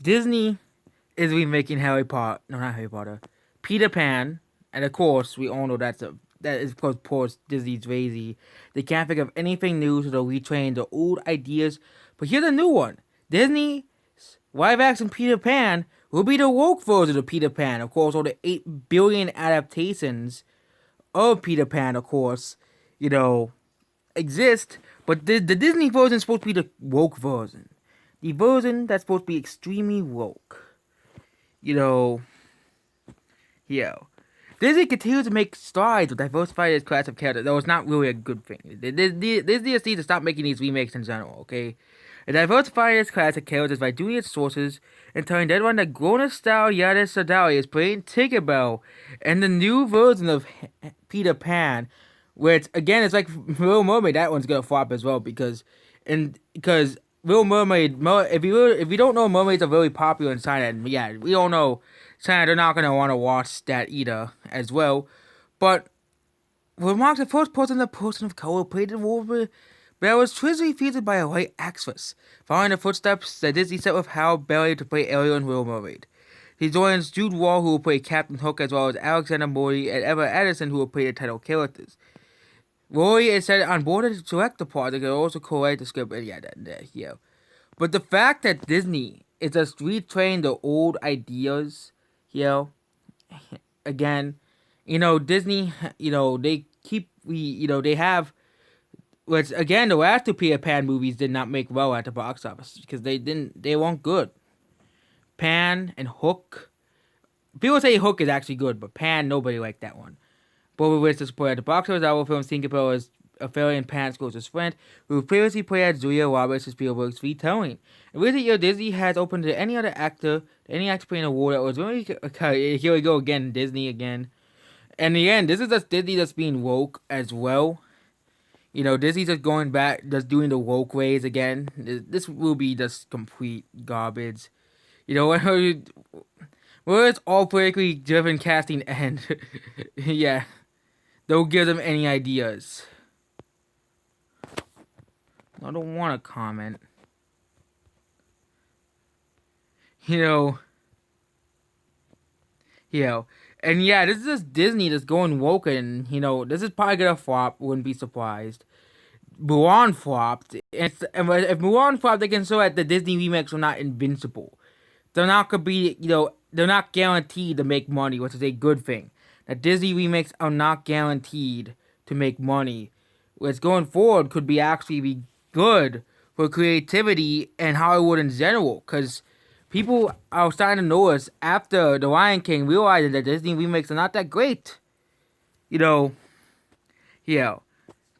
Disney is remaking Harry Potter. No, not Harry Potter. Peter Pan, and of course we all know that is of course Disney's crazy. They can't think of anything new, so they'll retrain the old ideas. But here's a new one: Disney's live action Peter Pan will be the woke version of Peter Pan. Of course, all the 8 billion adaptations of Peter Pan, of course, you know, exist. But the Disney version is supposed to be the woke version. The version that's supposed to be extremely woke. You know, yeah. Disney continues to make strides with diversifying its class of characters, though it's not really a good thing. Disney just needs to stop making these remakes in general, okay? It diversifies its class of characters by doing its sources and telling everyone that grown-up-style Yada Sadali is playing Tinkerbell and the new version of Peter Pan, which, again, it's like Little Mermaid. That one's gonna flop as well because Little Mermaid, if you don't know, mermaids are very popular in China, and yeah, we all know China, they're not gonna want to watch that either as well. But remarks the first person of color played the role but was truly featured by a white actress, following the footsteps that Disney set with Halle Berry to play Ariel in Little Mermaid. He joins Jude Law, who will play Captain Hook, as well as Alexander Morley and Eva Addison, who will play the title characters. Roy is said on board to direct the project and also co-write the script. And yeah. But the fact that Disney is just retraining the old ideas, you know, again, Disney, they keep they have, which again, the last two Peter Pan movies did not make well at the box office because they weren't good. Pan and Hook. People say Hook is actually good, but Pan, nobody liked that one. Both of which display at the box office. Our film Tinkerbell as a fairy and Pan's closest friend, who previously played as Julia Roberts in Spielberg's retelling. In recent years, Disney has opened to any other actor, playing a role that was really. Okay, here we go again, Disney again. And again, this is just Disney that's being woke as well. Disney's just going back, just doing the woke ways again. This will be just complete garbage. Where it's all politically driven casting and yeah. Don't give them any ideas. I don't want to comment. You know, and yeah, this is just Disney that's going woke, and this is probably gonna flop. Wouldn't be surprised. Mulan flopped, and if Mulan flopped, they can show that the Disney remakes are not invincible. They're not gonna be, they're not guaranteed to make money, which is a good thing. That Disney remakes are not guaranteed to make money, which going forward could be actually be good for creativity and Hollywood in general, because people are starting to notice after The Lion King realizing that Disney remakes are not that great. You know, yeah.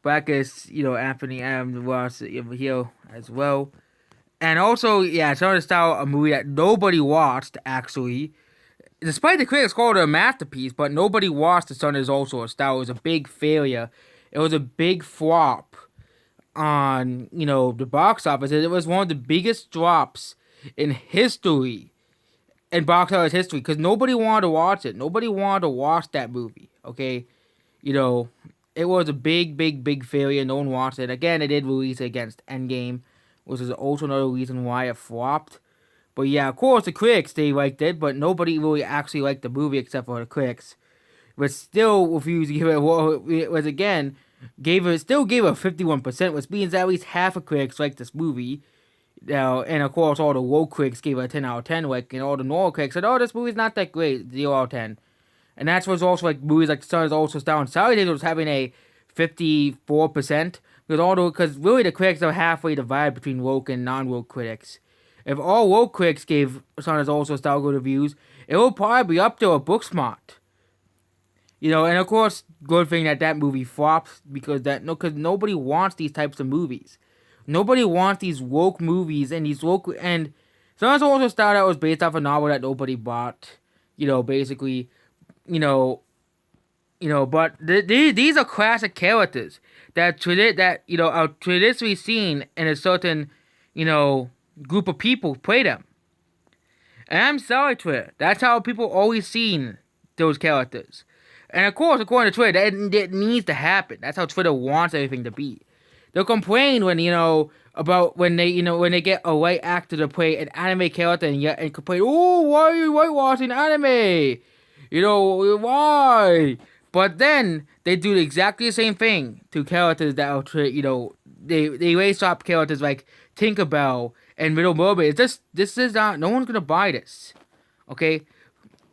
Brackets, Anthony Adams was here as well. And also, yeah, it's another style of movie that nobody watched, actually. Despite the critics called it a masterpiece, but nobody watched The Sun Is Also a Star. It was a big failure. It was a big flop on, the box office. It was one of the biggest drops in history, in box office history, because nobody wanted to watch it. Nobody wanted to watch that movie, okay? It was a big, big, big failure. No one watched it. Again, it did release it against Endgame, which is also another reason why it flopped. But yeah, of course, the critics, they liked it, but nobody really actually liked the movie except for the critics. But still refused to give it, was again, still gave it 51%, which means at least half of critics liked this movie. And of course, all the woke critics gave it a 10 out of 10, like, and all the normal critics said, oh, this movie's not that great, 0 out of 10. And that's what's also like movies like The Sun Is Also Star and Sally Days was having a 54%. Because really the critics are halfway divided between woke and non-woke critics. If all woke critics gave Sun Is Also Star good reviews, it will probably be up to a Booksmart. And of course, good thing that movie flops because nobody wants these types of movies. Nobody wants these woke movies and these woke and Sun Is Also Star that was based off a novel that nobody bought. Basically. But these are classic characters that are traditionally seen in a certain, group of people play them. And I'm sorry, Twitter. That's how people always seen those characters. And of course, according to Twitter, that needs to happen. That's how Twitter wants everything to be. They'll complain when, about when they when they get a white actor to play an anime character and complain, oh, why are you whitewashing anime? Why? But then they do exactly the same thing to characters that are they raise up characters like Tinkerbell and Little Mermaid. This is not, no one's gonna buy this, okay?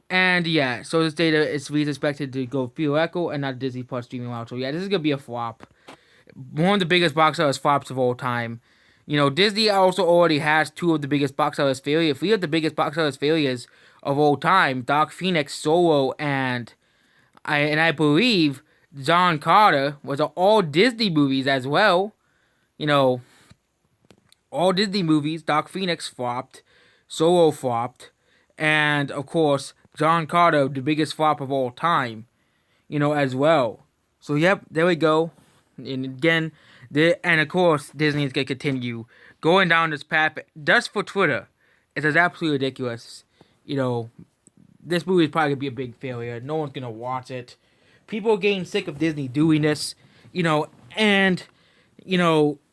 And yeah, so this data is expected to go theoretical and not Disney Plus streaming out. So yeah, this is gonna be a flop. One of the biggest box office flops of all time. Disney also already has two of the biggest box office failures. Three of the biggest box office failures of all time: Dark Phoenix, Solo, and I believe John Carter was all Disney movies as well. You know, all Disney movies. Dark Phoenix flopped, Solo flopped, and of course John Carter, the biggest flop of all time. As well. So yep, there we go. And again, and of course Disney is gonna continue going down this path just for Twitter. It's absolutely ridiculous. You know, this movie is probably gonna be a big failure. No one's gonna watch it. People are getting sick of Disney doing this. And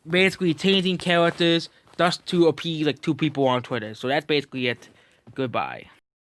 basically changing characters just to appease like two people on Twitter. So that's basically it. Goodbye.